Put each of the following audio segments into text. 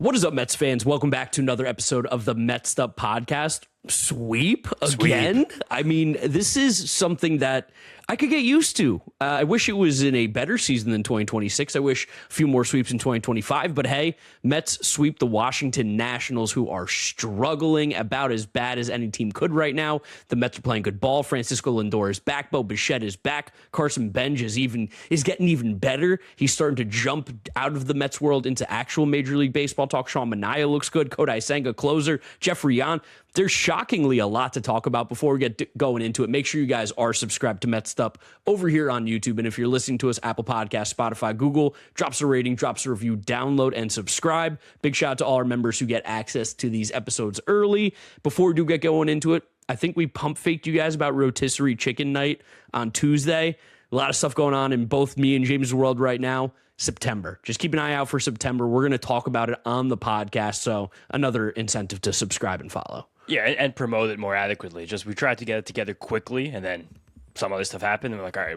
What is up, Mets fans? Welcome back to another episode of the Mets'd podcast. Sweep again? I mean, this is something that I could get used to. I wish it was in a better season than 2026. I wish a few more sweeps in 2025. But hey, Mets sweep the Washington Nationals, who are struggling about as bad as any team could right now. The Mets are playing good ball. Francisco Lindor is back. Bo Bichette is back. Carson Bench is getting even better. He's starting to jump out of the Mets world into actual Major League Baseball talk. Sean Manaea looks good. Kodai Senga, closer. Jefry Yan. There's shockingly a lot to talk about before we get going into it. Make sure you guys are subscribed to Mets'd over here on YouTube. And if you're listening to us, Apple Podcasts, Spotify, Google, drops a rating, drops a review, download, and subscribe. Big shout out to all our members who get access to these episodes early. Before we do get going into it, I think we pump faked you guys about rotisserie chicken night on Tuesday. A lot of stuff going on in both me and James' world right now. September. Just keep an eye out for September. We're going to talk about it on the podcast. So another incentive to subscribe and follow. Yeah, and promote it more adequately. Just we tried to get it together quickly, and then some other stuff happened, and we're like, all right,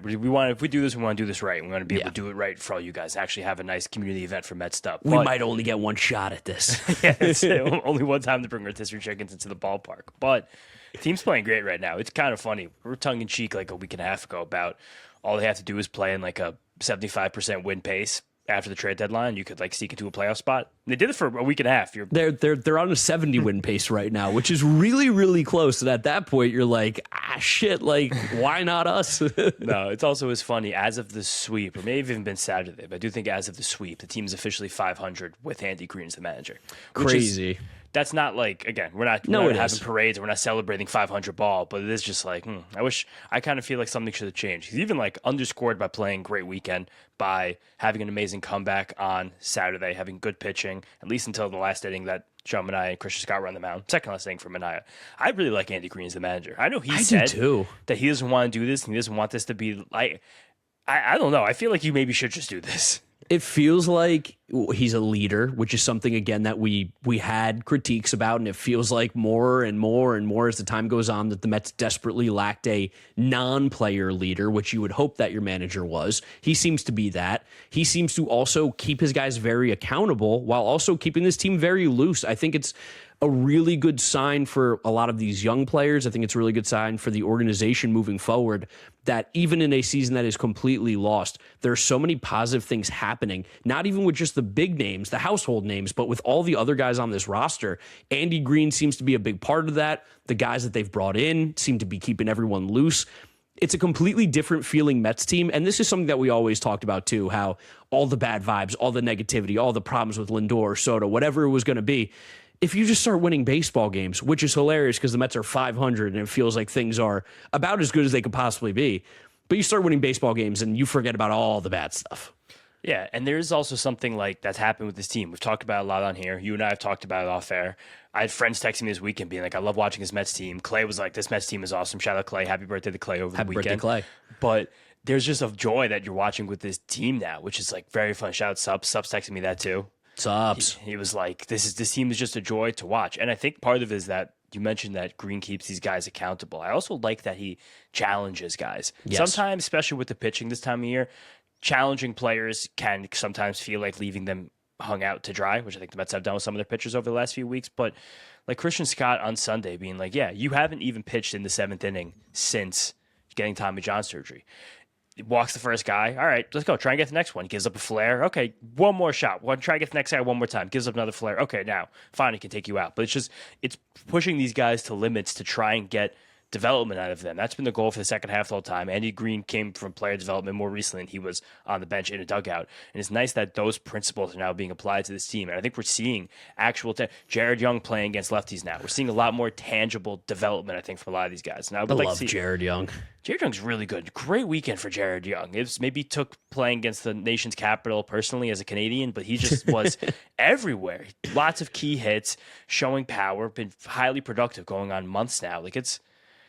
if we do this, we want to do this right. We want to be able to do it right for all you guys. Actually have a nice community event for Mets'd. We might only get one shot at this. Yeah, it's only one time to bring rotisserie chickens into the ballpark. But the team's playing great right now. It's kind of funny. We were tongue-in-cheek like a week and a half ago about all they have to do is play in like a 75% win pace. After the trade deadline, you could like sneak into a playoff spot. They did it for a week and a half. They're on a 70 win pace right now, which is really, really close. And at that point, you're like, shit, like, why not us? No, it's also as funny as of the sweep, or maybe even been Saturday, but I do think as of the sweep, the team's officially 500 with Andy Green as the manager. Crazy. That's not like, again, we're not having parades, we're not celebrating 500 ball, but it is just like, I kind of feel like something should have changed. He's even like underscored by playing great weekend, by having an amazing comeback on Saturday, having good pitching, at least until the last inning that Sean Manaea and Christian Scott were on the mound. Second last inning for Manaea. I really like Andy Green as the manager. I know he said that he doesn't want to do this, and he doesn't want this to be like, I don't know. I feel like you maybe should just do this. It feels like he's a leader, which is something, again, that we had critiques about, and it feels like more and more and more as the time goes on that the Mets desperately lacked a non-player leader, which you would hope that your manager was. He seems to be that. He seems to also keep his guys very accountable while also keeping this team very loose. I think it's a really good sign for a lot of these young players. I think it's a really good sign for the organization moving forward that even in a season that is completely lost, there are so many positive things happening, not even with just the big names, the household names, but with all the other guys on this roster. Andy Green seems to be a big part of that. The guys that they've brought in seem to be keeping everyone loose. It's a completely different feeling Mets team, and this is something that we always talked about too, how all the bad vibes, all the negativity, all the problems with Lindor, Soto, whatever it was going to be, if you just start winning baseball games, which is hilarious because the Mets are 500 and it feels like things are about as good as they could possibly be, but you start winning baseball games and you forget about all the bad stuff. Yeah, and there's also something like that's happened with this team. We've talked about it a lot on here. You and I have talked about it off air. I had friends texting me this weekend being like, I love watching this Mets team. Clay was like, this Mets team is awesome. Shout out Clay. Happy birthday to Clay over the weekend. Happy birthday, Clay. But there's just a joy that you're watching with this team now, which is like very fun. Shout out Subs. Subs texting me that too. Subs. He was like, this team is just a joy to watch. And I think part of it is that you mentioned that Green keeps these guys accountable. I also like that he challenges guys. Yes. Sometimes, especially with the pitching this time of year, challenging players can sometimes feel like leaving them hung out to dry, which I think the Mets have done with some of their pitchers over the last few weeks. But like Christian Scott on Sunday being like, yeah, you haven't even pitched in the 7th inning since getting Tommy John surgery. He walks the first guy. All right, let's go. Try and get the next one. He gives up a flare. Okay, one more shot. Try and get the next guy one more time. Gives up another flare. Okay, now, fine, he can take you out. But it's pushing these guys to limits to try and get development out of them. That's been the goal for the second half the whole time. Andy Green came from player development more recently, and he was on the bench in a dugout. And it's nice that those principles are now being applied to this team. And I think we're seeing actual Jared Young playing against lefties now. We're seeing a lot more tangible development, I think, from a lot of these guys. Now, I love Jared Young. Jared Young's really good. Great weekend for Jared Young. It maybe took playing against the nation's capital personally as a Canadian, but he just was everywhere. Lots of key hits, showing power, been highly productive going on months now.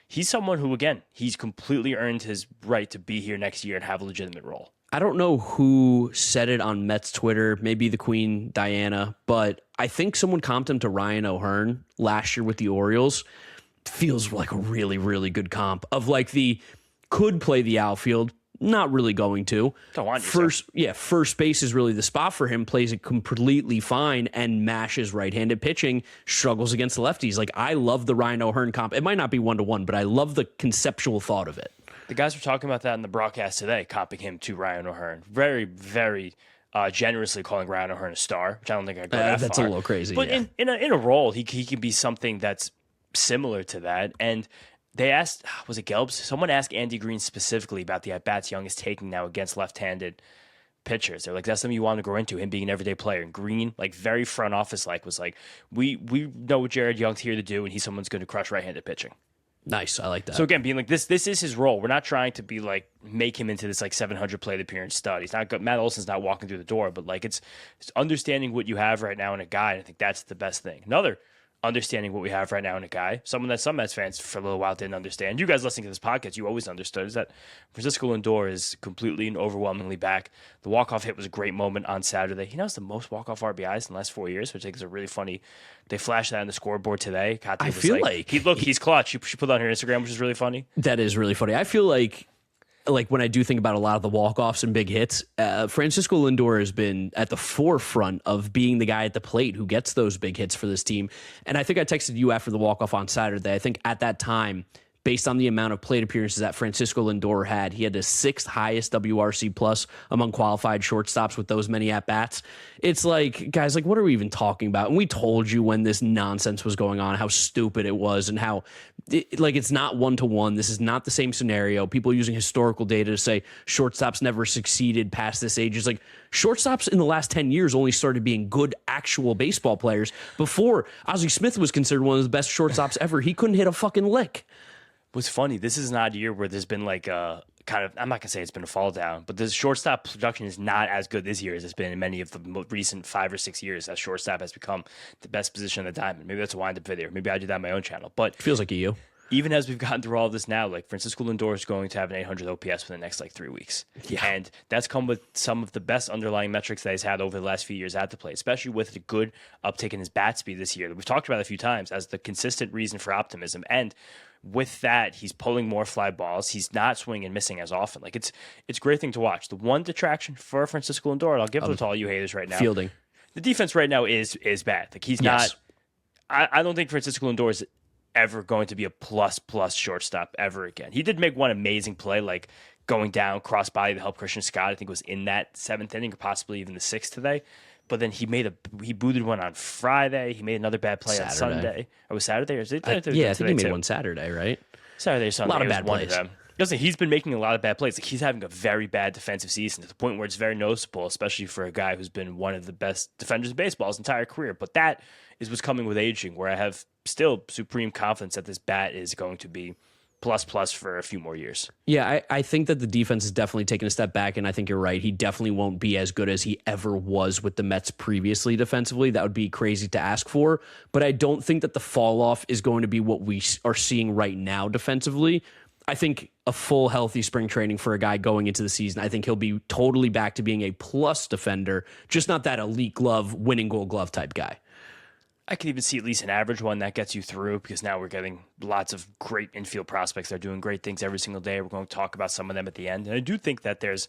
He's someone who, again, he's completely earned his right to be here next year and have a legitimate role. I don't know who said it on Mets Twitter, maybe the Queen Diana, but I think someone comped him to Ryan O'Hearn last year with the Orioles. Feels like a really, really good comp of like the could play the outfield, Not really going to. Don't want you to. First base is really the spot for him. Plays it completely fine and mashes right-handed pitching. Struggles against the lefties. Like, I love the Ryan O'Hearn comp. It might not be 1-to-1, but I love the conceptual thought of it. The guys were talking about that in the broadcast today, comping him to Ryan O'Hearn. Very, very generously calling Ryan O'Hearn a star, which I don't think I'd go that That's far. a little crazy. But yeah. in a role, he can be something that's similar to that. And they asked, was it Gelbs? Someone asked Andy Green specifically about the at-bats Young is taking now against left-handed pitchers. They're like, that's something you want to grow into, him being an everyday player. And Green, like very front office was like, we know what Jared Young's here to do, and he's someone's going to crush right-handed pitching. Nice. I like that. So again, being like this is his role. We're not trying to be like make him into this like 700 plate appearance stud. He's not Matt Olson's not walking through the door, but like it's understanding what you have right now in a guy. And I think that's the best thing. Another understanding what we have right now in a guy, someone that some Mets fans for a little while didn't understand. You guys listening to this podcast, you always understood, is that Francisco Lindor is completely and overwhelmingly back. The walk-off hit was a great moment on Saturday. He now has the most walk-off RBIs in the last 4 years, which I think is a really funny. They flashed that on the scoreboard today. I feel like he's clutch. You should put that on your Instagram, which is really funny. That is really funny. I feel like when I do think about a lot of the walk-offs and big hits, Francisco Lindor has been at the forefront of being the guy at the plate who gets those big hits for this team. And I think I texted you after the walk-off on Saturday. I think at that time, based on the amount of plate appearances that Francisco Lindor had, he had the 6th highest WRC plus among qualified shortstops with those many at-bats. It's like, guys, like, what are we even talking about? And we told you when this nonsense was going on, how stupid it was and how, it's not 1-to-1. This is not the same scenario. People using historical data to say shortstops never succeeded past this age. It's like shortstops in the last 10 years only started being good actual baseball players. Before, Ozzie Smith was considered one of the best shortstops ever. He couldn't hit a fucking lick. What's funny, this is not a year where there's been like a kind of, I'm not going to say it's been a fall down, but the shortstop production is not as good this year as it's been in many of the recent 5 or 6 years as shortstop has become the best position on the diamond. Maybe that's a wind-up video. Maybe I do that on my own channel. But feels like you. Even as we've gotten through all of this now, like Francisco Lindor is going to have an 800 OPS for the next 3 weeks. Yeah. And that's come with some of the best underlying metrics that he's had over the last few years at the plate, especially with the good uptick in his bat speed this year. We've talked about it a few times as the consistent reason for optimism. And with that, he's pulling more fly balls. He's not swinging and missing as often. Like it's a great thing to watch. The one detraction for Francisco Lindor, and I'll give it to all you haters right now. Fielding. The defense right now is bad. Like he's not. I don't think Francisco Lindor is ever going to be a plus shortstop ever again. He did make one amazing play, like going down cross body to help Christian Scott. I think it was in that 7th inning or possibly even the 6th today. But then he booted one on Friday. He made another bad play on Sunday. Or was Saturday? Or was it? I think he made one Saturday, right? Saturday or Sunday. A lot of bad plays. Listen, he's been making a lot of bad plays. Like he's having a very bad defensive season to the point where it's very noticeable, especially for a guy who's been one of the best defenders in baseball his entire career. But that is what's coming with aging, where I have still supreme confidence that this bat is going to be plus for a few more years. Yeah, I think that the defense has definitely taken a step back, and I think you're right. He definitely won't be as good as he ever was with the Mets previously defensively. That would be crazy to ask for, but I don't think that the fall off is going to be what we are seeing right now defensively. I think a full healthy spring training for a guy going into the season, I think he'll be totally back to being a plus defender, just not that elite glove, winning Gold Glove type guy. I could even see at least an average one that gets you through because now we're getting lots of great infield prospects. They're doing great things every single day. We're going to talk about some of them at the end. And I do think that there's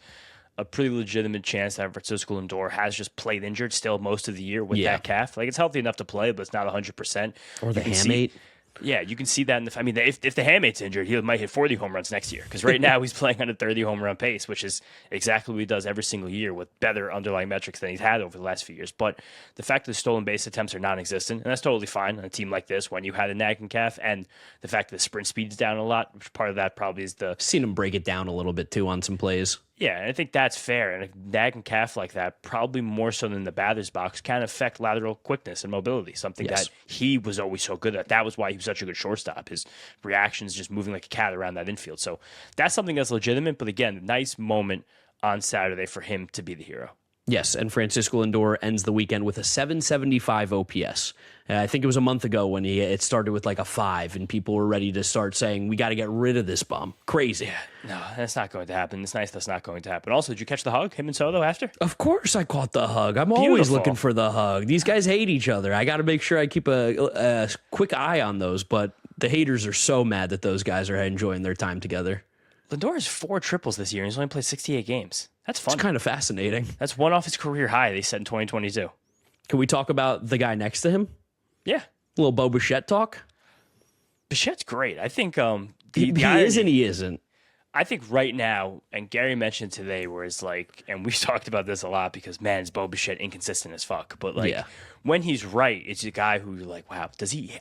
a pretty legitimate chance that Francisco Lindor has just played injured still most of the year with that calf. Like it's healthy enough to play, but it's not 100%. Or the hamate. Yeah, you can see that in the. If the handmaid's injured, he might hit 40 home runs next year. Because right now he's playing on a 30 home run pace, which is exactly what he does every single year with better underlying metrics than he's had over the last few years. But the fact that the stolen base attempts are non-existent, and that's totally fine on a team like this when you had a nagging calf, and the fact that the sprint speed's down a lot, which part of that probably is the. Seen him break it down a little bit too on some plays. Yeah, and I think that's fair. And a nagging calf like that, probably more so than the batter's box, can affect lateral quickness and mobility, something that he was always so good at. That was why he was such a good shortstop. His reactions just moving like a cat around that infield. So that's something that's legitimate. But again, nice moment on Saturday for him to be the hero. Yes, and Francisco Lindor ends the weekend with a 775 OPS. I think it was a month ago when it started with like a 5, and people were ready to start saying, we got to get rid of this bum. Crazy. Yeah, no, that's not going to happen. It's nice that's not going to happen. Also, did you catch the hug, him and Soto after? Of course I caught the hug. I'm always looking for the hug. These guys hate each other. I got to make sure I keep a quick eye on those, but the haters are so mad that those guys are enjoying their time together. Lindor has 4 triples this year, and he's only played 68 games. That's fun. It's kind of fascinating. That's one off his career high they set in 2022. Can we talk about the guy next to him? Yeah. A little Bo Bichette talk? Bichette's great. I think He is and he isn't. I think right now, and Gary mentioned today, where it's like, and we've talked about this a lot because, man, is Bo Bichette inconsistent as fuck. But, like, when he's right, it's a guy who you're like, wow,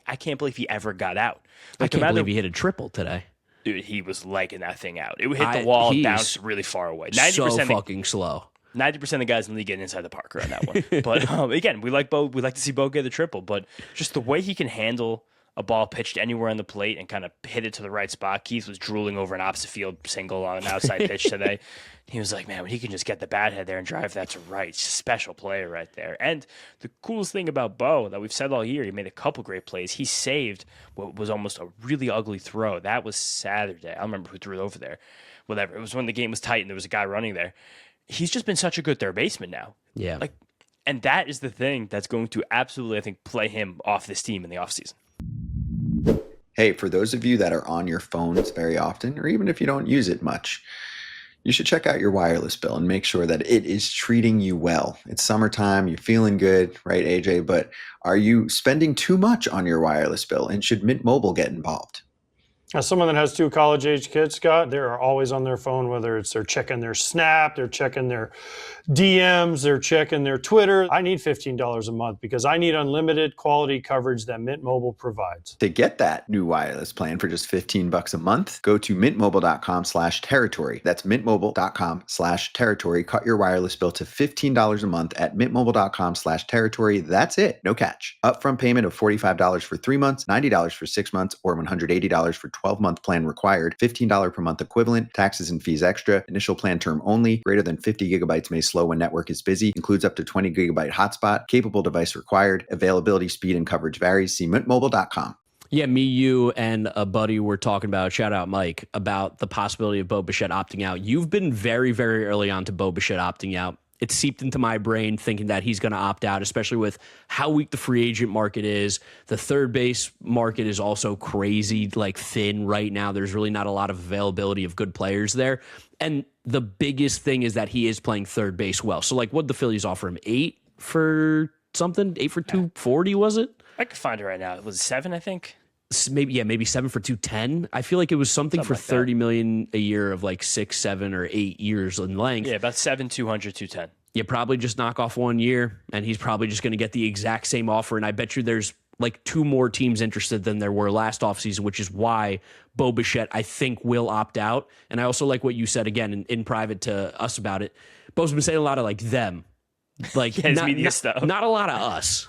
I can't believe he ever got out. Like, I can't believe he hit a triple today. Dude, he was legging that thing out. It would hit the wall and bounce really far away. 90% so fucking slow. 90% of the guys in the league get inside the park around that one. But, again, we like Bo. We like to see Bo get the triple. But just the way he can handle a ball pitched anywhere on the plate and kind of hit it to the right spot. Keith was drooling over an opposite field single on an outside pitch today. He was like, man, when he can just get the bat head there and drive that to right, it's a special player right there. And the coolest thing about Bo that we've said all year, he made a couple great plays. He saved what was almost a really ugly throw. That was Saturday. I don't remember who threw it over there. Whatever. It was when the game was tight and there was a guy running there. He's just been such a good third baseman now. Yeah. And that is the thing that's going to absolutely, I think, play him off this team in the offseason. Hey, for those of you that are on your phones very often, or even if you don't use it much, you should check out your wireless bill and make sure that it is treating you well. It's summertime, you're feeling good, right, AJ? But are you spending too much on your wireless bill, and should Mint Mobile get involved? As someone that has 2 college-age kids, Scott, they are always on their phone, whether it's they're checking their Snap, they're checking their DMs, they're checking their Twitter. I need $15 a month because I need unlimited quality coverage that Mint Mobile provides. To get that new wireless plan for just $15 a month, go to mintmobile.com/territory. That's mintmobile.com/territory. Cut your wireless bill to $15 a month at mintmobile.com/territory. That's it. No catch. Upfront payment of $45 for 3 months, $90 for 6 months, or $180 for 12-month plan required. $15 per month equivalent. Taxes and fees extra. Initial plan term only. Greater than 50 gigabytes may slow when network is busy. Includes up to 20 gigabyte hotspot. Capable device required. Availability, speed, and coverage varies. See mintmobile.com. Yeah, me, you, and a buddy were talking about, shout out Mike, about the possibility of Bo Bichette opting out. You've been very, very early on to Bo Bichette opting out. It seeped into my brain thinking that he's going to opt out, especially with how weak the free agent market is. The third base market is also crazy, like thin right now. There's really not a lot of availability of good players there. And the biggest thing is that he is playing third base well. So, like, what'd the Phillies offer him? 8 for something? 8 for 240, was it? I could find it right now. It was 7, I think. Maybe 7 for 210. I feel like it was something for like $30 million a year of like 6, 7, or 8 years in length. Yeah, about 7, 200, 210. You probably just knock off 1 year, and he's probably just going to get the exact same offer. And I bet you there's like 2 more teams interested than there were last offseason, which is why Bo Bichette, I think, will opt out. And I also like what you said again in private to us about it. Bo's been saying a lot of like them. Like media stuff. Not a lot of us.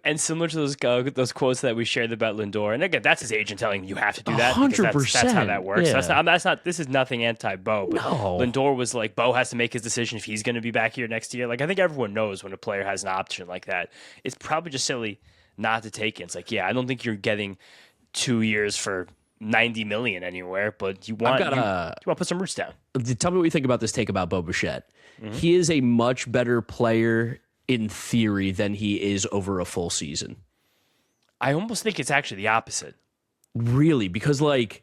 And similar to those quotes that we shared about Lindor, and again, that's his agent telling him you have to do that. 100%. That's how that works. Yeah. That's not. This is nothing anti-Bo. But no. Lindor was like, Bo has to make his decision if he's going to be back here next year. Like, I think everyone knows when a player has an option like that, it's probably just silly not to take it. It's like, yeah, I don't think you're getting 2 years for $90 million anywhere, but you want to put some roots down. Tell me what you think about this take about Bo Bichette. Mm-hmm. He is a much better player in theory than he is over a full season. I almost think it's actually the opposite. Really? Because like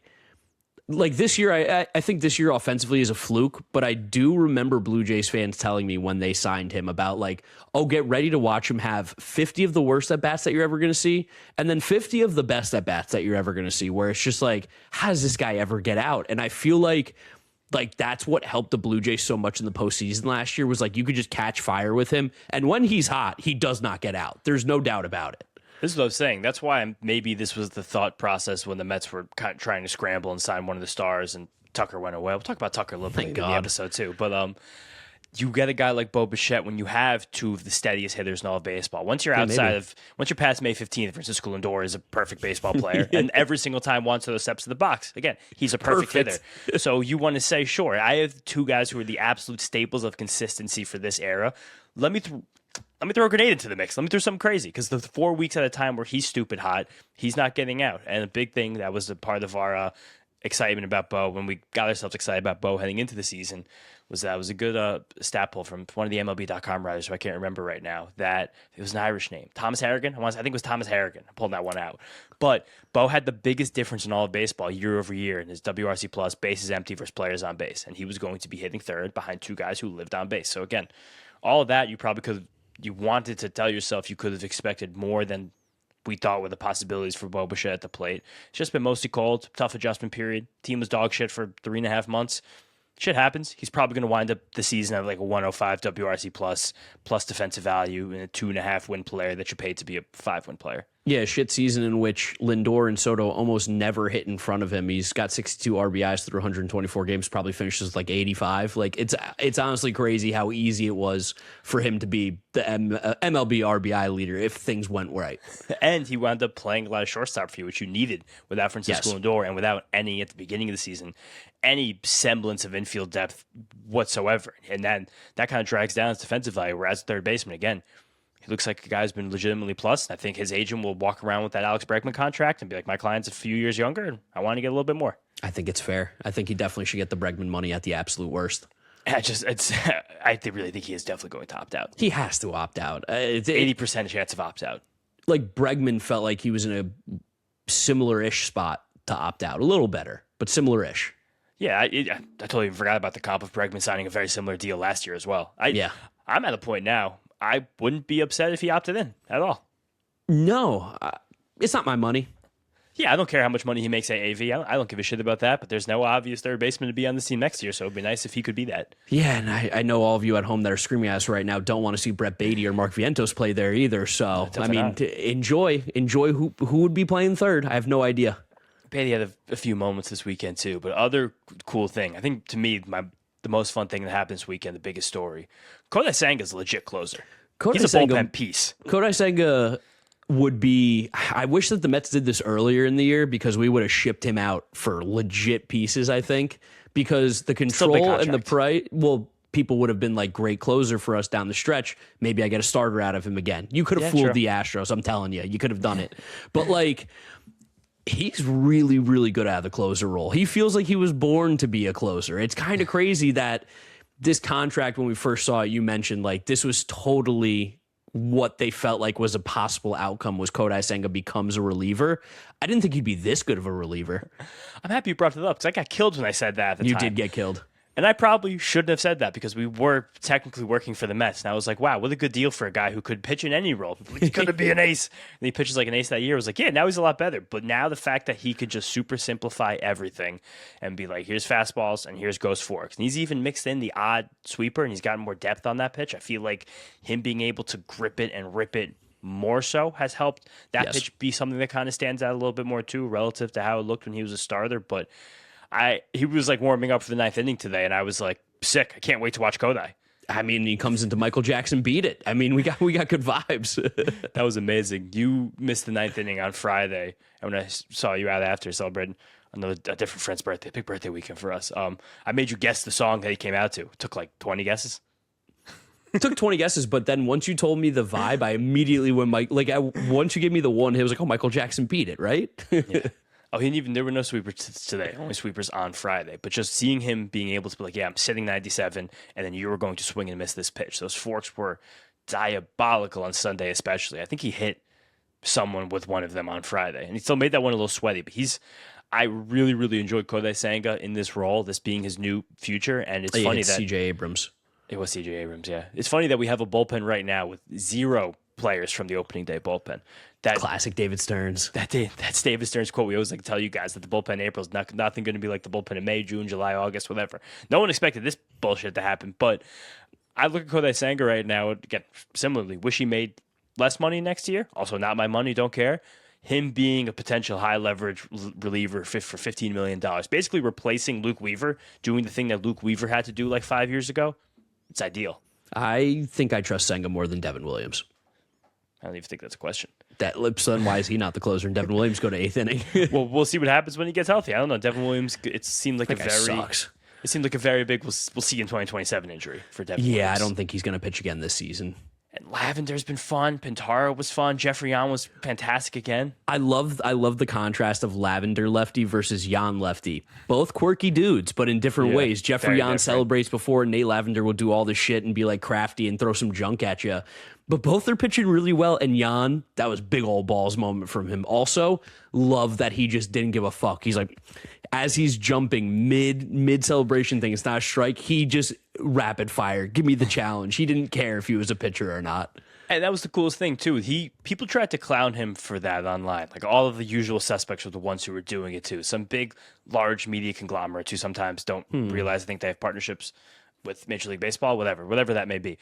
this year, I think this year offensively is a fluke, but I do remember Blue Jays fans telling me when they signed him about like, oh, get ready to watch him have 50 of the worst at-bats that you're ever going to see, and then 50 of the best at-bats that you're ever going to see, where it's just like, how does this guy ever get out? And I feel like that's what helped the Blue Jays so much in the postseason last year was like you could just catch fire with him. And when he's hot, he does not get out. There's no doubt about it. This is what I was saying. That's why maybe this was the thought process when the Mets were kind of trying to scramble and sign one of the stars and Tucker went away. We'll talk about Tucker a little bit in the episode too. But you get a guy like Bo Bichette when you have 2 of the steadiest hitters in all of baseball. Once you're once you're past May 15th, Francisco Lindor is a perfect baseball player. And every single time once those steps to the box, again, he's a perfect hitter. So you want to say, sure, I have 2 guys who are the absolute staples of consistency for this era. Let me throw a grenade into the mix. Let me throw something crazy because the 4 weeks at a time where he's stupid hot, he's not getting out. And a big thing that was a part of our excitement about Bo when we got ourselves excited about Bo heading into the season was a good stat pull from one of the MLB.com writers who I can't remember right now, that it was an Irish name. Thomas Harrigan? I think it was Thomas Harrigan. I pulled that one out. But Bo had the biggest difference in all of baseball year over year in his WRC plus bases empty versus players on base. And he was going to be hitting third behind two guys who lived on base. So again, all of that you wanted to tell yourself you could have expected more than we thought were the possibilities for Bo Bichette at the plate. It's just been mostly cold, tough adjustment period. Team was dog shit for 3.5 months. Shit happens. He's probably going to wind up the season at like a 105 WRC plus defensive value and a 2.5 win player that you paid to be a 5 win player. Yeah, shit season in which Lindor and Soto almost never hit in front of him. He's got 62 RBIs through 124 games, probably finishes like 85. Like it's honestly crazy how easy it was for him to be the MLB RBI leader if things went right. And he wound up playing a lot of shortstop for you, which you needed without Francisco Lindor and without any, at the beginning of the season, any semblance of infield depth whatsoever. And then that kind of drags down his defensive value, whereas third baseman, again, he looks like a guy who's been legitimately plus. I think his agent will walk around with that Alex Bregman contract and be like, my client's a few years younger, and I want to get a little bit more. I think it's fair. I think he definitely should get the Bregman money at the absolute worst. I really think he is definitely going to opt out. He has to opt out. It's 80% chance of opt out. Like Bregman felt like he was in a similar-ish spot to opt out. A little better, but similar-ish. Yeah, I totally forgot about the comp of Bregman signing a very similar deal last year as well. I'm at a point now, I wouldn't be upset if he opted in at all. No, it's not my money. Yeah, I don't care how much money he makes at AV. I don't give a shit about that, but there's no obvious third baseman to be on this team next year, so it'd be nice if he could be that. Yeah, and I know all of you at home that are screaming at us right now don't want to see Brett Beatty or Mark Vientos play there either, so, I mean, enjoy who would be playing third. I have no idea. Beatty had a few moments this weekend, too, but other cool thing, I think, to me, the most fun thing that happened this weekend, the biggest story, Kodai Senga is a legit closer. He's a bullpen piece. Kodai Senga would be... I wish that the Mets did this earlier in the year because we would have shipped him out for legit pieces, I think, because the control and the price... Well, people would have been like, great closer for us down the stretch. Maybe I get a starter out of him again. You could have fooled the Astros, I'm telling you. You could have done it. But, like... He's really, really good at the closer role. He feels like he was born to be a closer. It's kind of crazy that this contract, when we first saw it, you mentioned like this was totally what they felt like was a possible outcome was Kodai Senga becomes a reliever. I didn't think he'd be this good of a reliever. I'm happy you brought it up because I got killed when I said that at the time. You did get killed. And I probably shouldn't have said that because we were technically working for the Mets. And I was like, wow, what a good deal for a guy who could pitch in any role. He's going to be an ace. And he pitches like an ace that year. I was like, yeah, now he's a lot better. But now the fact that he could just super simplify everything and be like, here's fastballs and here's ghost forks. And he's even mixed in the odd sweeper and he's gotten more depth on that pitch. I feel like him being able to grip it and rip it more so has helped that pitch be something that kind of stands out a little bit more too relative to how it looked when he was a starter. But he was like warming up for the ninth inning today, and I was like, sick. I can't wait to watch Kodai. I mean, he comes into Michael Jackson Beat It. I mean, we got good vibes. That was amazing. You missed the ninth inning on Friday, and when I saw you out after celebrating a different friend's birthday, big birthday weekend for us, I made you guess the song that he came out to. It took like 20 guesses. It took 20 guesses, but then once you told me the vibe, I immediately went, once you gave me the one, it was like, oh, Michael Jackson Beat It, right? Yeah. Oh, there were no sweepers today, only sweepers on Friday. But just seeing him being able to be like, yeah, I'm sitting 97, and then you were going to swing and miss this pitch. Those forks were diabolical on Sunday especially. I think he hit someone with one of them on Friday, and he still made that one a little sweaty. But I really, really enjoyed Kodai Senga in this role, this being his new future. And it's funny that C.J. Abrams. It was C.J. Abrams, yeah. It's funny that we have a bullpen right now with 0 players from the opening day bullpen. That classic David Stearns. That's David Stearns' quote. We always like to tell you guys that the bullpen in April is nothing going to be like the bullpen in May, June, July, August, whatever. No one expected this bullshit to happen, but I look at Kodai Senga right now, again, similarly, wish he made less money next year. Also, not my money, don't care. Him being a potential high leverage reliever for $15 million, basically replacing Luke Weaver, doing the thing that Luke Weaver had to do like 5 years ago. It's ideal. I think I trust Senga more than Devin Williams. I don't even think that's a question. Son, why is he not the closer and Devin Williams go to 8th inning? Well, we'll see what happens when he gets healthy. I don't know. Devin Williams, it seemed like sucks. It seemed like a very big we'll see in 2027 injury for Devin Williams. Yeah, I don't think he's going to pitch again this season. And Lavender's been fun. Pintaro was fun. Jefry Yan was fantastic again. I love the contrast of Lavender lefty versus Yan lefty. Both quirky dudes, but in different ways. Jefry Yan celebrates before Nate Lavender will do all this shit and be like crafty and throw some junk at you. But both are pitching really well. And Yan, that was big old balls moment from him. Also, love that he just didn't give a fuck. He's like, as he's jumping mid celebration thing, it's not a strike. He just rapid fire. Give me the challenge. He didn't care if he was a pitcher or not. And that was the coolest thing too. People tried to clown him for that online. Like all of the usual suspects were the ones who were doing it too. Some big, large media conglomerates who sometimes don't realize. I think they have partnerships with Major League Baseball, whatever that may be.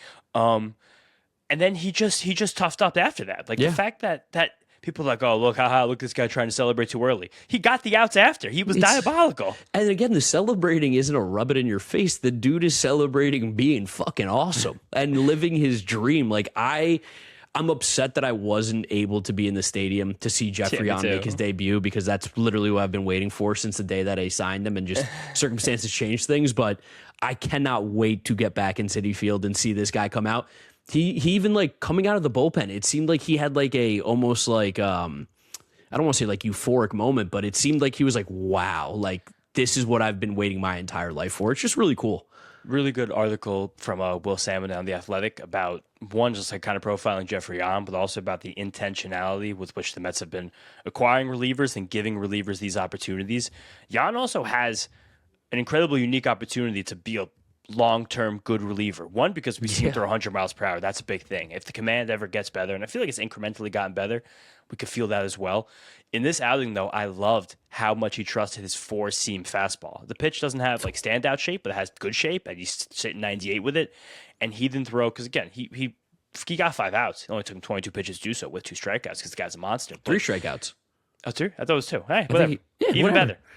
And then he just toughed up after that. Like the fact that people are like, oh, look this guy trying to celebrate too early. He got the outs after. He was diabolical. And again, the celebrating isn't a rub it in your face. The dude is celebrating being fucking awesome and living his dream. Like I'm upset that I wasn't able to be in the stadium to see Jefry Yan make his debut, because that's literally what I've been waiting for since the day that I signed him, and just circumstances changed things. But I cannot wait to get back in Citi Field and see this guy come out. He even, like, coming out of the bullpen, it seemed like he had like a almost like I don't want to say like euphoric moment, but it seemed like he was like, wow, like this is what I've been waiting my entire life for. It's just really cool. Really good article from Will Salmon on The Athletic about, one, just like kind of profiling Jefry Yan, but also about the intentionality with which the Mets have been acquiring relievers and giving relievers these opportunities. Yan also has an incredibly unique opportunity to be a long-term good reliever. One, because we see him throw 100 miles per hour. That's a big thing. If the command ever gets better, and I feel like it's incrementally gotten better, we could feel that as well. In this outing, though, I loved how much he trusted his four-seam fastball. The pitch doesn't have like standout shape, but it has good shape, and he's sitting 98 with it. And he didn't throw, because again, he got 5 outs. It only took him 22 pitches to do so with 2 strikeouts, because the guy's a monster. 3 strikeouts. Oh, 2? I thought it was 2. Hey, whatever.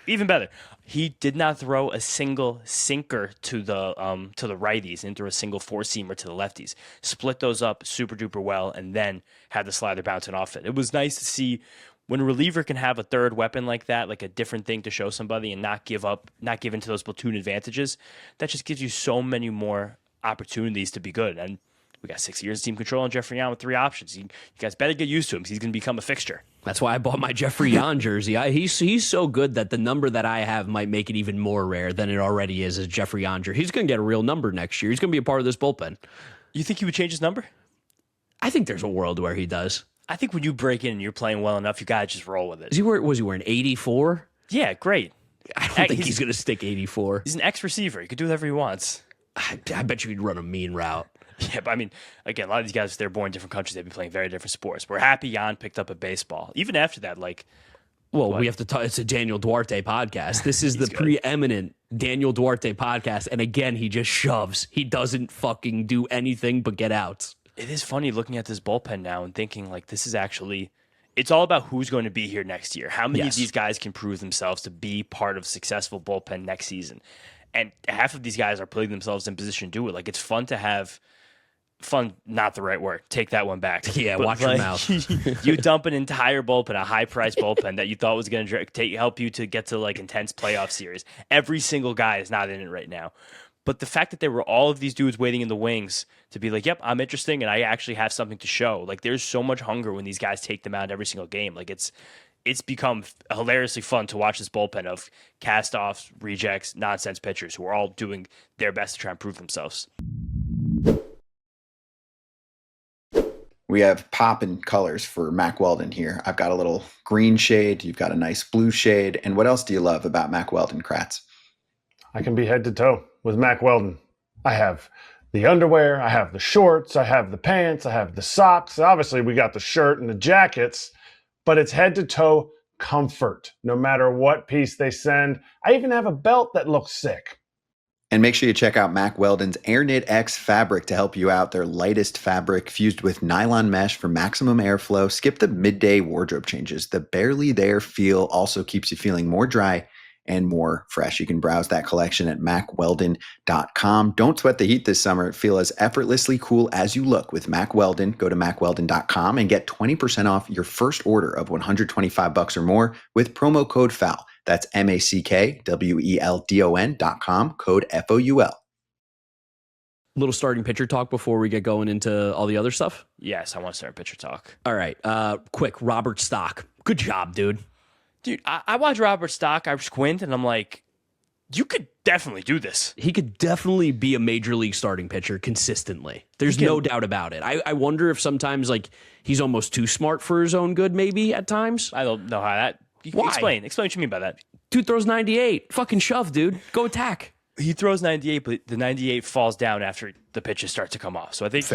Even better. He did not throw a single sinker to the righties and threw a single 4-seamer to the lefties. Split those up super duper well, and then had the slider bouncing off it. It was nice to see when a reliever can have a third weapon like that, like a different thing to show somebody, and not give into those platoon advantages. That just gives you so many more opportunities to be good. And we got 6 years of team control on Jefry Yan with 3 options. You guys better get used to him, because he's going to become a fixture. That's why I bought my Jefry Yan jersey. He's so good that the number that I have might make it even more rare than it already is as Jefry Yan jersey. He's going to get a real number next year. He's going to be a part of this bullpen. You think he would change his number? I think there's a world where he does. I think when you break in and you're playing well enough, you got to just roll with it. Was he wearing 84? Yeah, great. I don't think he's going to stick 84. He's an ex-receiver. He could do whatever he wants. I bet you he'd run a mean route. Yeah, but I mean, again, a lot of these guys, if they're born in different countries, they'd be playing very different sports. We're happy Yan picked up a baseball. Even after that, like... Well, we have to talk. It's a Daniel Duarte podcast. This is the preeminent Daniel Duarte podcast. And again, he just shoves. He doesn't fucking do anything but get outs. It is funny looking at this bullpen now and thinking, like, this is actually... It's all about who's going to be here next year. How many of these guys can prove themselves to be part of a successful bullpen next season? And half of these guys are putting themselves in position to do it. Like, it's fun to have... Fun, not the right word. Take that one back. Yeah, but watch your mouth. You dump an entire bullpen, a high-priced bullpen that you thought was going to help you to get to like intense playoff series. Every single guy is not in it right now. But the fact that there were all of these dudes waiting in the wings to be like, yep, I'm interesting and I actually have something to show. Like, there's so much hunger when these guys take them out every single game. Like, it's become hilariously fun to watch this bullpen of cast-offs, rejects, nonsense pitchers who are all doing their best to try and prove themselves. We have poppin' colors for Mack Weldon here. I've got a little green shade. You've got a nice blue shade. And what else do you love about Mack Weldon, Kratz? I can be head to toe with Mack Weldon. I have the underwear. I have the shorts. I have the pants. I have the socks. Obviously, we got the shirt and the jackets. But it's head to toe comfort, no matter what piece they send. I even have a belt that looks sick. And make sure you check out Mack Weldon's AirKnit X fabric to help you out. Their lightest fabric fused with nylon mesh for maximum airflow. Skip the midday wardrobe changes. The barely there feel also keeps you feeling more dry and more fresh. You can browse that collection at MackWeldon.com. Don't sweat the heat this summer. Feel as effortlessly cool as you look with Mack Weldon. Go to MackWeldon.com and get 20% off your first order of $125 or more with promo code FOUL. That's MackWeldon.com, code FOUL. Little starting pitcher talk before we get going into all the other stuff. Yes, I want to start pitcher talk. All right. Quick, Robert Stock. Good job, dude. Dude, I watch Robert Stock, I squint, and I'm like, you could definitely do this. He could definitely be a major league starting pitcher consistently. There's no doubt about it. I wonder if sometimes like he's almost too smart for his own good, maybe at times. I don't know how that. Why? Explain what you mean by that. Dude throws 98. Fucking shove, dude. Go attack. He throws 98, but the 98 falls down after the pitches start to come off. So I think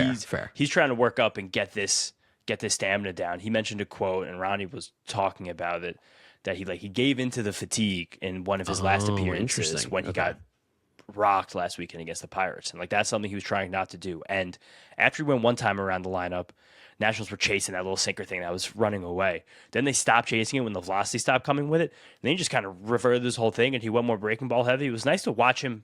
he's trying to work up and get this stamina down. He mentioned a quote, and Ronnie was talking about it, that he gave into the fatigue in one of his last appearances when he got rocked last weekend against the Pirates. And like that's something he was trying not to do. And after he went one time around the lineup, Nationals were chasing that little sinker thing that was running away. Then they stopped chasing it when the velocity stopped coming with it. And then he just kind of reverted this whole thing, and he went more breaking ball heavy. It was nice to watch him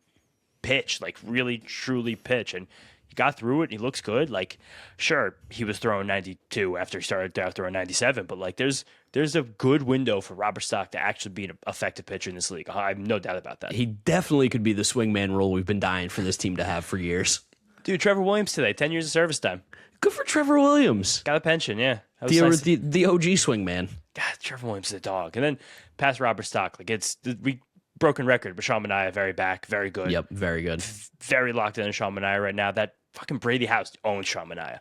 pitch, like really, truly pitch. And he got through it. He looks good. Like, sure, he was throwing 92 after he started out throwing 97. But like, there's a good window for Robert Stock to actually be an effective pitcher in this league. I have no doubt about that. He definitely could be the swingman role we've been dying for this team to have for years. Dude, Trevor Williams today, 10 years of service time. Good for Trevor Williams. Got a pension, yeah. The OG swingman. God, Trevor Williams is a dog. And then past Robert Stock, like broken record, but Sean Manaea very back, very good. Yep, very good. Very locked in on Sean Manaea right now. That fucking Brady House owns Sean Manaea.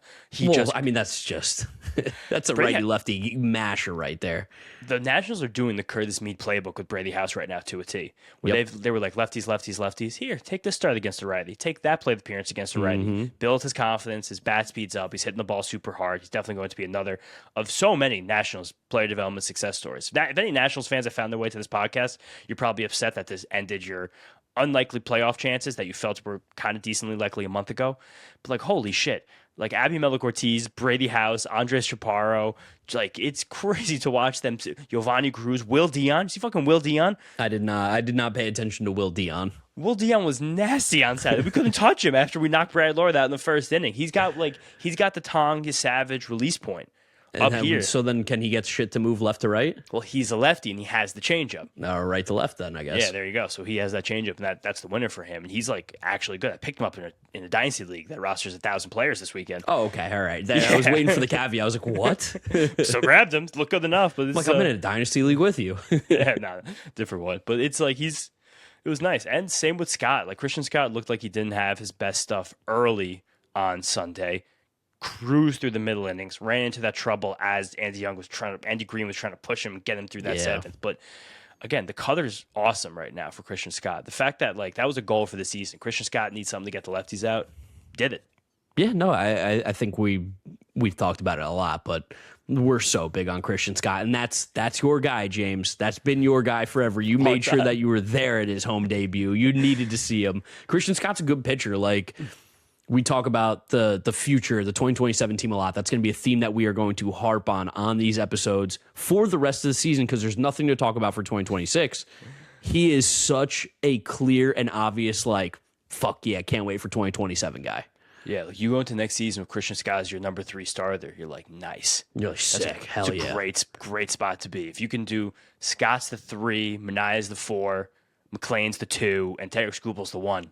That's a righty-lefty masher right there. The Nationals are doing the Curtis Meade playbook with Brady House right now to a T. Where they were like lefties. Here, take this start against the righty. Take that plate appearance against the righty. Build his confidence. His bat speed's up. He's hitting the ball super hard. He's definitely going to be another of so many Nationals player development success stories. If any Nationals fans have found their way to this podcast, you're probably upset that this ended your unlikely playoff chances that you felt were kind of decently likely a month ago. But like, holy shit. Like Abby Mellick-Ortiz, Brady House, Andres Chaparro, like it's crazy to watch them. Giovanni Cruz, Will Dion. You see fucking Will Dion? I did not pay attention to Will Dion. Will Dion was nasty on Saturday. We couldn't touch him after we knocked Brad Lord out in the first inning. He's got the Tong, his Savage release point. Up here. So then can he get shit to move left to right? Well, he's a lefty, and he has the changeup. Or right to left then, I guess. Yeah, there you go. So he has that changeup, and that's the winner for him. And he's like actually good. I picked him up in a dynasty league that rosters 1,000 players this weekend. Oh, okay, all right. I was waiting for the caveat. I was like, what? So grabbed him. Looked good enough, but it's, I'm in a dynasty league with you. Yeah, no, different one. But it's like it was nice. And same with Scott. Like Christian Scott looked like he didn't have his best stuff early on Sunday. Cruised through the middle innings, ran into that trouble as Andy Green was trying to push him and get him through that seventh. But again, the color's awesome right now for Christian Scott. The fact that like that was a goal for the season. Christian Scott needs something to get the lefties out. Did it. Yeah, no, I think we've talked about it a lot, but we're so big on Christian Scott, and that's your guy, James. That's been your guy forever. You made sure that you were there at his home debut. You needed to see him. Christian Scott's a good pitcher. Like, we talk about the future, the 2027 team a lot. That's going to be a theme that we are going to harp on these episodes for the rest of the season because there's nothing to talk about for 2026. He is such a clear and obvious, like, fuck yeah, can't wait for 2027 guy. Yeah, like you go into next season with Christian Scott as your number 3 starter. You're like, nice. You're like, sick. Hell yeah. It's a great spot to be. If you can do Scott's the 3, Manaea's the 4, McLean's the 2, and Taylor Scooble's the 1.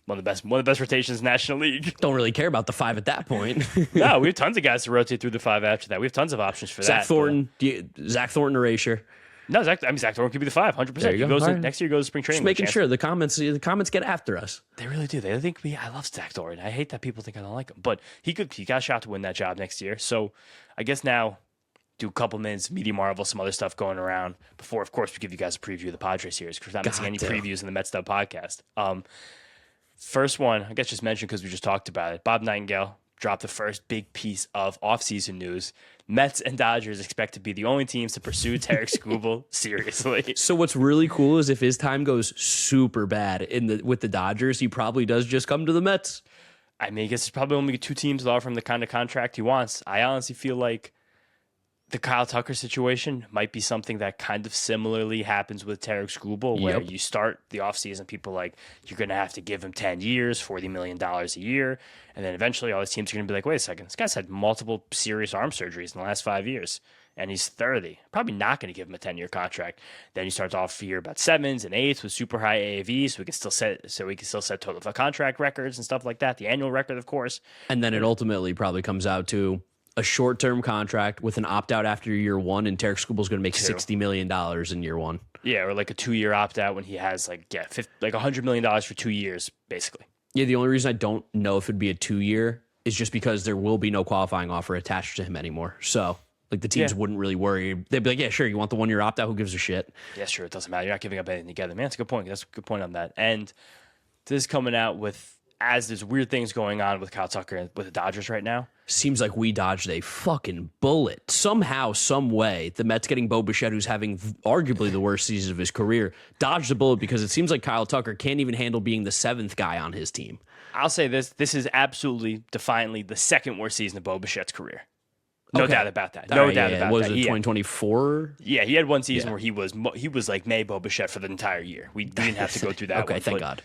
One of the best rotations in the National League. Don't really care about the 5 at that point. No, we have tons of guys to rotate through the 5 after that. We have tons of options for Zach Thornton, Zach Thornton erasure. No, Zach Thornton could be the 5, 100%. Next year goes to spring training. Just making sure the comments get after us. They really do. They think I love Zach Thornton. I hate that people think I don't like him, but he got a shot to win that job next year. So I guess now do a couple minutes, Media Marvel, some other stuff going around before, of course, we give you guys a preview of the Padres series because we're not missing any previews in the Mets'd podcast. First one, I guess just mentioned because we just talked about it. Bob Nightingale dropped the first big piece of offseason news. Mets and Dodgers expect to be the only teams to pursue Tarik Skubal seriously. So what's really cool is if his time goes super bad with the Dodgers, he probably does just come to the Mets. I mean, I guess there's probably only 2 teams that offer him the kind of contract he wants. I honestly feel like the Kyle Tucker situation might be something that kind of similarly happens with Tarik Skubal, where you start the offseason, people are like, you're going to have to give him 10 years, $40 million a year. And then eventually all these teams are going to be like, wait a second, this guy's had multiple serious arm surgeries in the last 5 years. and he's 30. Probably not going to give him a 10-year contract. Then you start off here about 7s and 8s with super high AAV, so we can still set total contract records and stuff like that. The annual record, of course. And then it ultimately probably comes out to a short-term contract with an opt-out after year one, and Tarek Skubal's going to make $60 million in year one. Yeah, or like a 2-year opt-out when he has like $100 million for 2 years, basically. Yeah, the only reason I don't know if it'd be a 2-year is just because there will be no qualifying offer attached to him anymore. So, like, the teams wouldn't really worry. They'd be like, yeah, sure, you want the 1-year opt-out? Who gives a shit? Yeah, sure, it doesn't matter. You're not giving up anything together. Man, that's a good point. That's a good point on that. And this is coming out as there's weird things going on with Kyle Tucker with the Dodgers right now. Seems like we dodged a fucking bullet. Somehow, some way, the Mets getting Bo Bichette, who's having arguably the worst season of his career, dodged a bullet because it seems like Kyle Tucker can't even handle being the 7th guy on his team. I'll say this is absolutely defiantly the second worst season of Bo Bichette's career. No doubt about that. No doubt about that. Was it 2024? Yeah, he had one season where he was like May Bo Bichette for the entire year. We didn't have to go through that. Okay, thank God.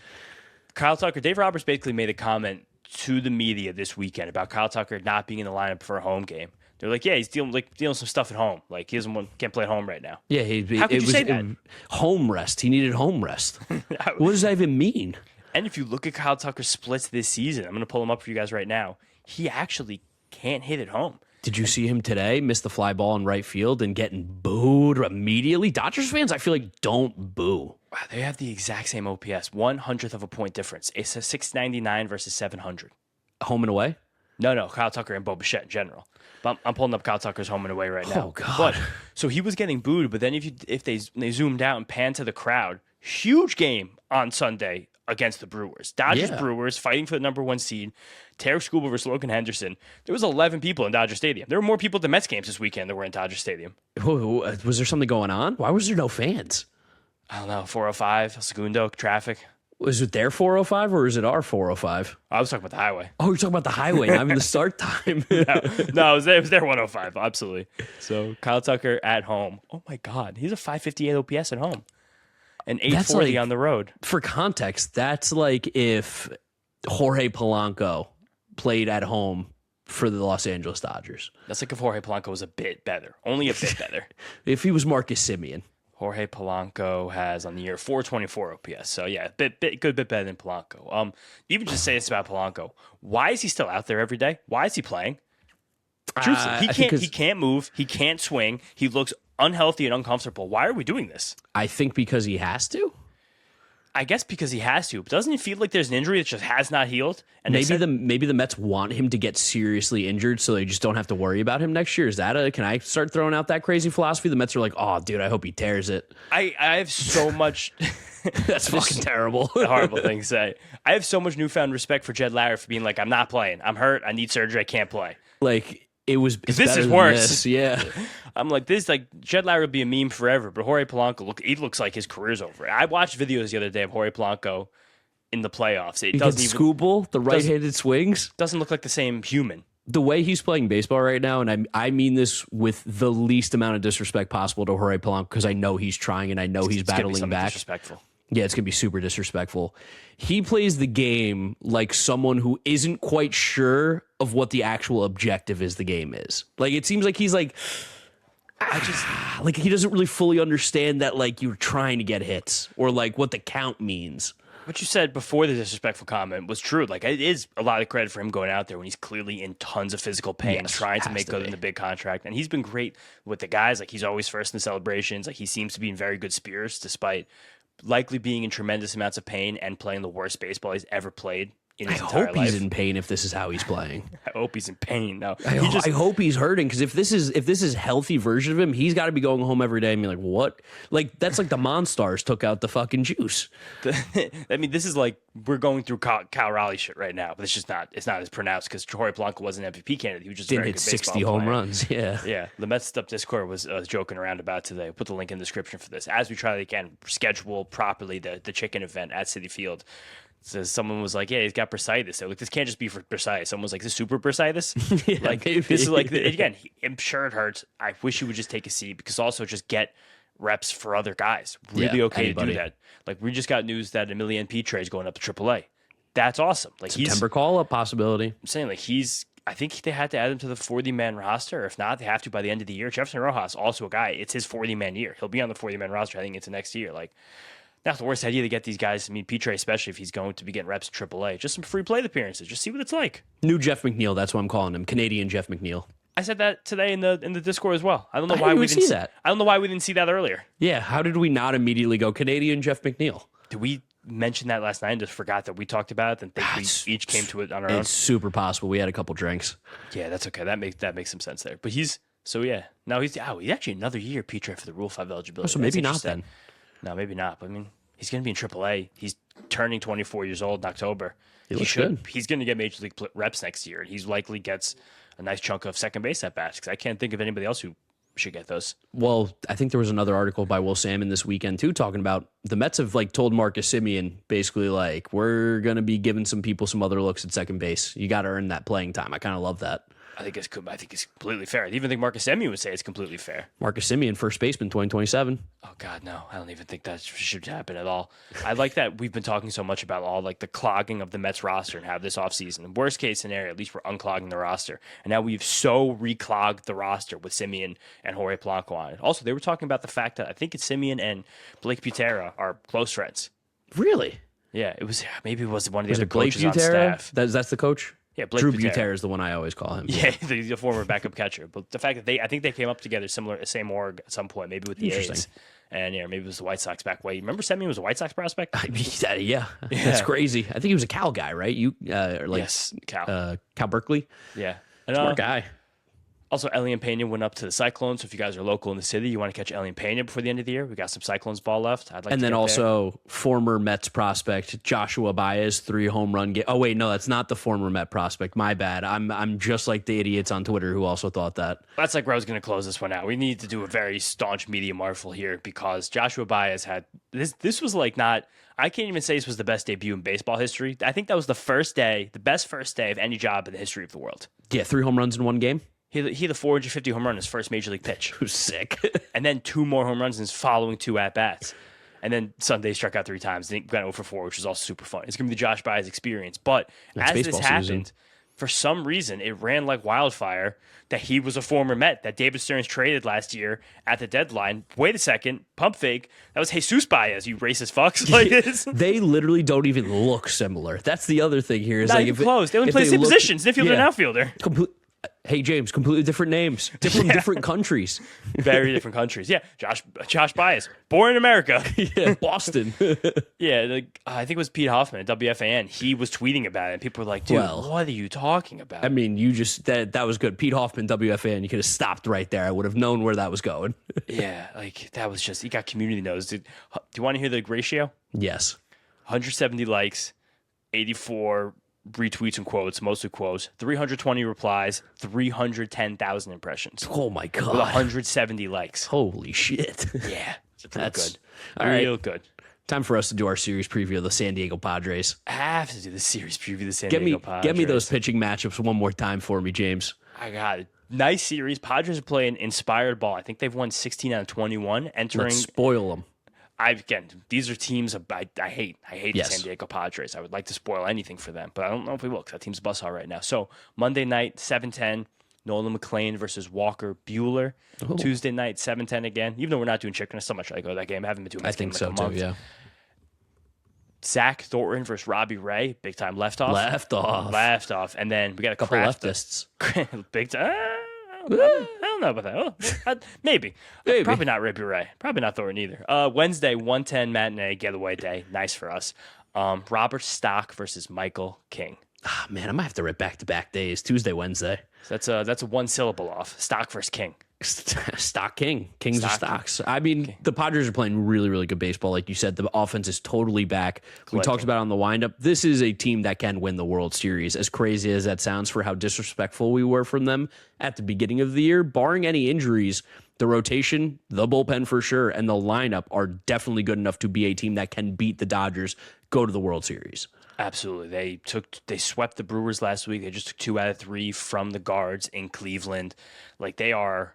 Kyle Tucker, Dave Roberts basically made a comment to the media this weekend about Kyle Tucker not being in the lineup for a home game. They're like, yeah, he's dealing some stuff at home. Like, he can't play at home right now. Yeah, how could you say that? Home rest. He needed home rest. What does that even mean? And if you look at Kyle Tucker's splits this season, I'm going to pull him up for you guys right now. He actually can't hit at home. Did you see him today miss the fly ball in right field and getting booed immediately? Dodgers fans, I feel like, don't boo. Wow, they have the exact same OPS, 1/100th of a point difference. It's a 699 versus 700. Home and away? No, Kyle Tucker and Bo Bichette in general. But I'm pulling up Kyle Tucker's home and away right now. Oh, God. But, so he was getting booed, but then if they zoomed out and panned to the crowd, huge game on Sunday against the Brewers. Brewers fighting for the number 1 seed. Tarek Skubal versus Logan Henderson. There was 11 people in Dodger Stadium. There were more people at the Mets games this weekend that were in Dodger Stadium. Was there something going on? Why was there no fans? I don't know, 405, Segundo, traffic. Was it their 405 or is it our 405? I was talking about the highway. Oh, you're talking about the highway, not even the start time. No, it was their 105, absolutely. So Kyle Tucker at home. Oh my God, he's a 558 OPS at home. And 840 on the road. For context, that's like if Jorge Polanco played at home for the Los Angeles Dodgers. That's like if Jorge Polanco was a bit better. Only a bit better. If he was Marcus Semien. Jorge Polanco has on the year 424 OPS. So yeah, good bit better than Polanco. Even just say this about Polanco. Why is he still out there every day? Why is he playing? Truthfully, he can't move. He can't swing. He looks unhealthy and uncomfortable. Why are we doing this? I think because he has to. I guess because he has to. But doesn't it feel like there's an injury that just has not healed? And maybe the Mets want him to get seriously injured so they just don't have to worry about him next year. Is that can I start throwing out that crazy philosophy? The Mets are like, oh, dude, I hope he tears it. I have so much. That's fucking terrible. A horrible thing to say. I have so much newfound respect for Jed Larry for being like, I'm not playing. I'm hurt. I need surgery. I can't play. Like, this is worse. Yeah. I'm like, Jed Larry will be a meme forever, but Jorge Polanco, he looks like his career's over. I watched videos the other day of Jorge Polanco in the playoffs. It doesn't even Skubal, the right-handed swings. Doesn't look like the same human. The way he's playing baseball right now, and I mean this with the least amount of disrespect possible to Jorge Polanco, because I know he's trying and I know he's battling back. Disrespectful. Yeah, it's going to be super disrespectful. He plays the game like someone who isn't quite sure of what the actual objective is the game is. Like, it seems like he's like, like he doesn't really fully understand that, like, you're trying to get hits or like what the count means. What you said before the disrespectful comment was true. Like, it is a lot of credit for him going out there when he's clearly in tons of physical pain, trying to make good in the big contract. And he's been great with the guys. Like, he's always first in the celebrations. Like, he seems to be in very good spirits despite likely being in tremendous amounts of pain and playing the worst baseball he's ever played in his entire life. I hope he's in pain if this is how he's playing. I hope he's in pain. No, I hope he's hurting, because if this is healthy version of him, he's got to be going home every day and be like, what? Like, that's like the Monstars took out the fucking juice. I mean, this is like we're going through Cal Raleigh shit right now, but it's not as pronounced because Jorge Polanco was an MVP candidate. He was just didn't very hit good 60 home player. runs. Yeah. Yeah. The Mets'd Discord was joking around about today. I'll put the link in the description for this. As we try to again schedule properly the chicken event at Citi Field. So someone was like, yeah, he's got bursitis. They're like, this can't just be for bursitis. Someone was like, this is super bursitis? Yeah, like, maybe. This is like, again, I'm sure it hurts. I wish he would just take a seat, because also just get reps for other guys. Really to do that. Like, we just got news that Emilian Pitre is going up to AAA. That's awesome. Like, September call-up possibility. I'm saying, like, he's I think they had to add him to the 40-man roster. If not, they have to by the end of the year. Jefferson Rojas, also a guy. It's his 40-man year. He'll be on the 40-man roster, I think, into next year. Like, not the worst idea to get these guys. I mean, Pitre, especially if he's going to be getting reps in AAA. Just some free plate appearances. Just see what it's like. New Jeff McNeil. That's what I'm calling him. Canadian Jeff McNeil. I said that today in the Discord as well. I don't know why we didn't see that. I don't know why we didn't see that earlier. Yeah, how did we not immediately go Canadian Jeff McNeil? Did we mention that last night and just forgot that we talked about it and think we each came to it on our own? It's super possible. We had a couple drinks. Yeah, that's okay. That makes some sense there. But he's actually another year Pitre for the Rule 5 eligibility. So maybe not then. No, maybe not. But I mean, he's going to be in AAA. He's turning 24 years old in October. He's good. He's going to get major league reps next year. He likely gets a nice chunk of second base at bats because I can't think of anybody else who should get those. Well, I think there was another article by Will Salmon this weekend too, talking about the Mets have like told Marcus Semien basically like, we're going to be giving some people some other looks at second base. You got to earn that playing time. I kind of love that. I think it's completely fair. I even think Marcus Semien would say it's completely fair. Marcus Semien, first baseman, 2027. Oh God, no! I don't even think that should happen at all. I like that we've been talking so much about all like the clogging of the Mets roster and have this offseason. Worst case scenario, at least we're unclogging the roster, and now we've so reclogged the roster with Semien and Jorge Polanco on it. Also, they were talking about the fact that I think it's Semien and Blake Butera are close friends. Really? Yeah, it was one of the other Blake coaches on Butera? staff. That's the coach. Yeah, Blake Drew Butera. Butera is the one I always call him. Yeah, the former backup catcher. But the fact that I think they came up together same org at some point, maybe with the A's. And yeah, maybe it was the White Sox back way. Remember Semien was a White Sox prospect? Yeah, that's crazy. I think he was a Cal guy, right? Yes, Cal. Cal Berkeley. Yeah. Smart guy. Also, Elian Pena went up to the Cyclones. So if you guys are local in the city, you want to catch Elian Pena before the end of the year, we got some Cyclones ball left. And then also former Mets prospect Joshua Baez, 3 home run game. Oh wait, no, that's not the former Met prospect. My bad. I'm just like the idiots on Twitter who also thought that. That's like where I was going to close this one out. We need to do a very staunch media marvel here because Joshua Baez had this was like not. I can't even say this was the best debut in baseball history. I think that was the best first day of any job in the history of the world. Yeah, 3 home runs in one game. He had a 450 home run in his first major league pitch. Who's sick. And then 2 more home runs in his following 2 at-bats. And then Sunday struck out 3 times. Then he got 0 for 4, which was also super fun. It's going to be the Josh Baez experience. But as this happened, for some reason, it ran like wildfire that he was a former Met that David Stearns traded last year at the deadline. Wait a second. Pump fake. That was Jesus Baez, you racist fucks. Like they literally don't even look similar. That's the other thing here. Is not like even close. They only play the same positions. Infielder and outfielder. Hey, James, completely different names. Different countries. Very different countries. Yeah, Josh Baez, born in America. Yeah, Boston. Yeah, I think it was Pete Hoffman at WFAN. He was tweeting about it, and people were like, dude, what are you talking about? I mean, you just, that was good. Pete Hoffman, WFAN, you could have stopped right there. I would have known where that was going. Yeah, like, that was just, he got community notes. Do you want to hear the ratio? Yes. 170 likes, 84 retweets and quotes, mostly quotes, 320 replies, 310,000 impressions. Oh my God. With 170 likes. Holy shit. Yeah. That's good. Real good. Time for us to do our series preview of the San Diego Padres. I have to do the series preview of the San Diego Padres. Get me those pitching matchups one more time for me, James. I got it. Nice series. Padres are playing inspired ball. I think they've won 16 out of 21. Let's spoil them. These are teams I hate. I hate the San Diego Padres. I would like to spoil anything for them, but I don't know if we will because that team's a buzzsaw right now. So Monday night, 7:10, Nolan McLean versus Walker Buehler. Oh. Tuesday night, 7:10 again. Even though we're not doing chicken, I still much like go to that game. I haven't been doing. I think so too. Yeah. Zach Thornton versus Robbie Ray, big time left off, and then we got a couple leftists, big time. I don't know about that. Maybe. Probably not Robbie Ray. Probably not Thornton either. Wednesday, 1:10 matinee getaway day. Nice for us. Robert Stock versus Michael King. Ah, man, I might have to rip back-to-back days. Tuesday, Wednesday. So that's a 1 syllable off. Stock versus King. Stock King. Kings of stocks. I mean, the Padres are playing really, really good baseball. Like you said, the offense is totally back. We talked about it on the windup. This is a team that can win the World Series. As crazy as that sounds for how disrespectful we were from them at the beginning of the year, barring any injuries, the rotation, the bullpen for sure, and the lineup are definitely good enough to be a team that can beat the Dodgers, go to the World Series. Absolutely. They swept the Brewers last week. They just took 2 out of 3 from the Guards in Cleveland. Like, they are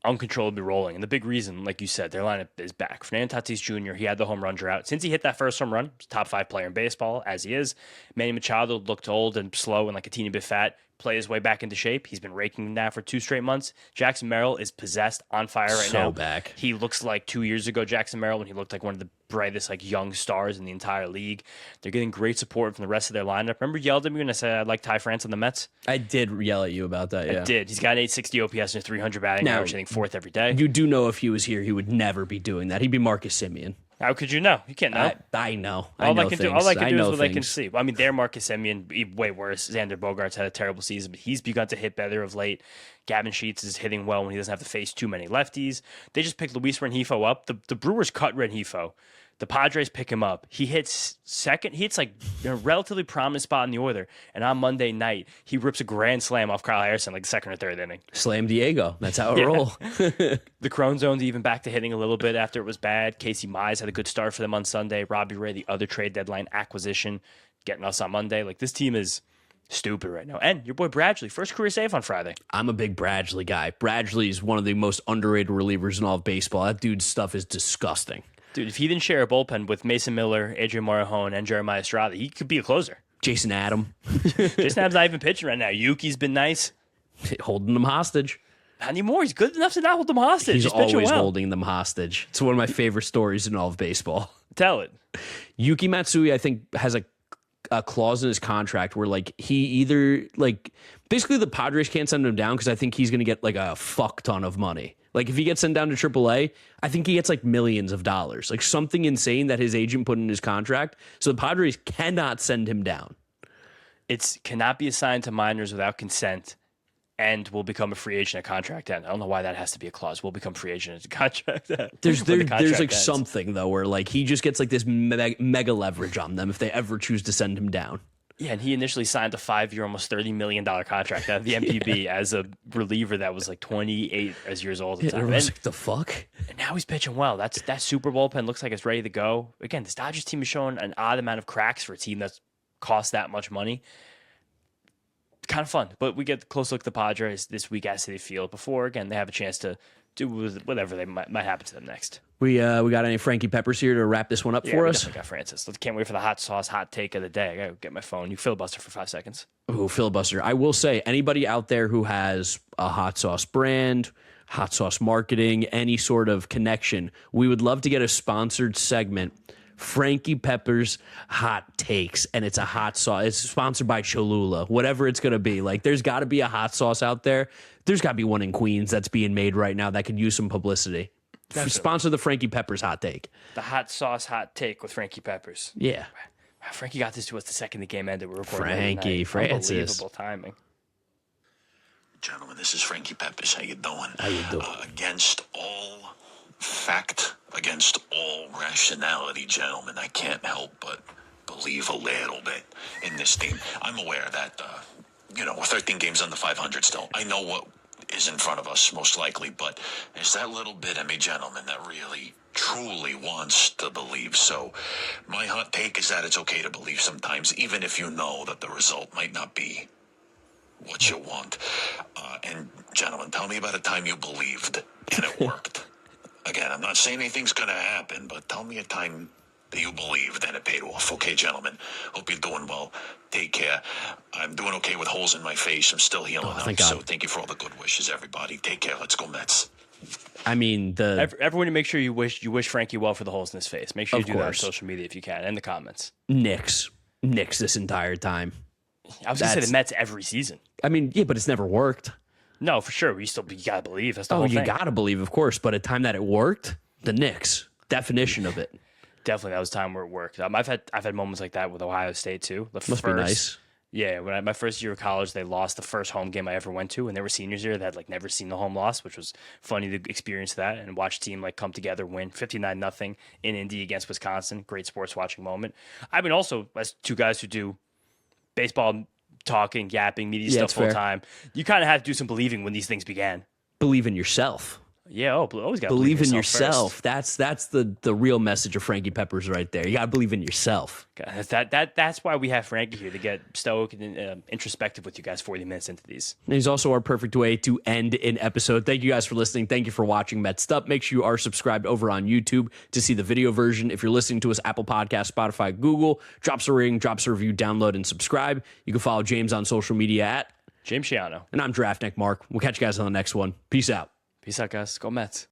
uncontrollably rolling. And the big reason, like you said, their lineup is back. Fernando Tatis Jr., he had the home run drought. Since he hit that first home run, he's top 5 player in baseball, as he is. Manny Machado looked old and slow and like a teeny bit fat. play his way back into shape. He's been raking now for 2 straight months. Jackson Merrill is possessed, on fire right now. Back. He looks like 2 years ago, Jackson Merrill, when he looked like one of the brightest young stars in the entire league. They're getting great support from the rest of their lineup. Remember, you yelled at me when I said I like Ty France on the Mets? I did yell at you about that, yeah. I did. He's got an 860 OPS and a 300 batting average, hitting 4th every day. You do know if he was here, he would never be doing that. He'd be Marcus Semien. How could you know? You can't know. I know. All I can do is what things. I can see. I mean, they're Marcus Semien, way worse. Xander Bogaerts had a terrible season, but he's begun to hit better of late. Gavin Sheets is hitting well when he doesn't have to face too many lefties. They just picked Luis Rengifo up. The Brewers cut Rengifo. The Padres pick him up. He hits second. He hits a relatively prominent spot in the order. And on Monday night, he rips a grand slam off Kyle Harrison, the 2nd or 3rd inning. Slam Diego. That's how it rolls. The Crone Zone's even back to hitting a little bit after it was bad. Casey Mize had a good start for them on Sunday. Robbie Ray, the other trade deadline acquisition, getting us on Monday. This team is stupid right now. And your boy Bradley, first career save on Friday. I'm a big Bradley guy. Bradley is one of the most underrated relievers in all of baseball. That dude's stuff is disgusting. Dude, if he didn't share a bullpen with Mason Miller, Adrian Morejon, and Jeremiah Estrada, he could be a closer. Jason Adam. Jason Adam's not even pitching right now. Yuki's been nice. Holding them hostage. Not anymore. He's good enough to not hold them hostage. He's pitching always well. holding them hostage. It's one of my favorite stories in all of baseball. Tell it. Yuki Matsui, I think, has a clause in his contract where he either basically the Padres can't send him down because I think he's going to get a fuck ton of money. If he gets sent down to AAA, I think he gets millions of dollars, something insane that his agent put in his contract. So the Padres cannot send him down. It cannot be assigned to minors without consent and will become a free agent at contract end. I don't know why that has to be a clause. We'll become free agent at contract end. There's something though where he just gets this mega leverage on them if they ever choose to send him down. Yeah, and he initially signed a 5-year, almost $30 million contract out of the MPB as a reliever that was 28 years old at the time. And the fuck? And now he's pitching well. That super bullpen looks like it's ready to go. Again, this Dodgers team is showing an odd amount of cracks for a team that's cost that much money. Kind of fun, but we get a close look at the Padres this week at Citi Field before, again, they have a chance to do with whatever they might happen to them next. We got any Frankie Peppers here to wrap this one up for us? Yeah, we got Francis. Can't wait for the hot sauce hot take of the day. I gotta get my phone. You filibuster for 5 seconds. Ooh, filibuster. I will say, anybody out there who has a hot sauce brand, hot sauce marketing, any sort of connection, we would love to get a sponsored segment. Frankie Peppers hot takes, and it's a hot sauce. It's sponsored by Cholula, whatever it's going to be. There's got to be a hot sauce out there. There's got to be one in Queens that's being made right now that could use some publicity. Definitely. Sponsor the Frankie Peppers hot take. The hot sauce hot take with Frankie Peppers. Yeah. Wow, Frankie got this to us the second the game ended. We're recording Frankie, Francis. Unbelievable timing. Gentlemen, this is Frankie Peppers. How you doing? How you doing? Against all fact, against all rationality, gentlemen, I can't help but believe a little bit in this team. I'm aware that, we're 13 games under 500 still. I know what is in front of us, most likely, but there's that little bit of me, gentlemen, that really, truly wants to believe. So my hot take is that it's okay to believe sometimes, even if you know that the result might not be what you want. And gentlemen, tell me about a time you believed and it worked. Again, I'm not saying anything's going to happen, but tell me a time that you believed and it paid off. Okay, gentlemen, hope you're doing well. Take care. I'm doing okay with holes in my face. I'm still healing up. So thank you for all the good wishes, everybody. Take care. Let's go Mets. I mean, everyone, make sure you wish Frankie well for the holes in his face. Make sure you do that on social media if you can, and the comments. Knicks this entire time. I was going to say the Mets every season. I mean, yeah, but it's never worked. No, for sure. You got to believe. That's the whole thing. You got to believe, of course. But a time that it worked, the Knicks. Definition of it. Definitely, that was a time where it worked. I've had moments like that with Ohio State, too. Must be nice. Yeah, my first year of college, they lost the first home game I ever went to, and they were seniors here that had never seen the home loss, which was funny to experience that and watch a team come together, win 59-0 in Indy against Wisconsin. Great sports watching moment. I mean, also as two guys who do baseball talking, yapping, media stuff full time, you kind of have to do some believing when these things began. Believe in yourself. Yeah, always got to believe in yourself. That's the real message of Frankie Peppers right there. You got to believe in yourself. That's why we have Frankie here, to get stoic and introspective with you guys 40 minutes into these. And he's also our perfect way to end an episode. Thank you guys for listening. Thank you for watching Mets'd Up. Make sure you are subscribed over on YouTube to see the video version. If you're listening to us, Apple Podcasts, Spotify, Google, drop us a rating, drop us a review, download, and subscribe. You can follow James on social media James Shiano. And I'm Draftnik Mark. We'll catch you guys on the next one. Peace out. Peace out, guys. Go Mets.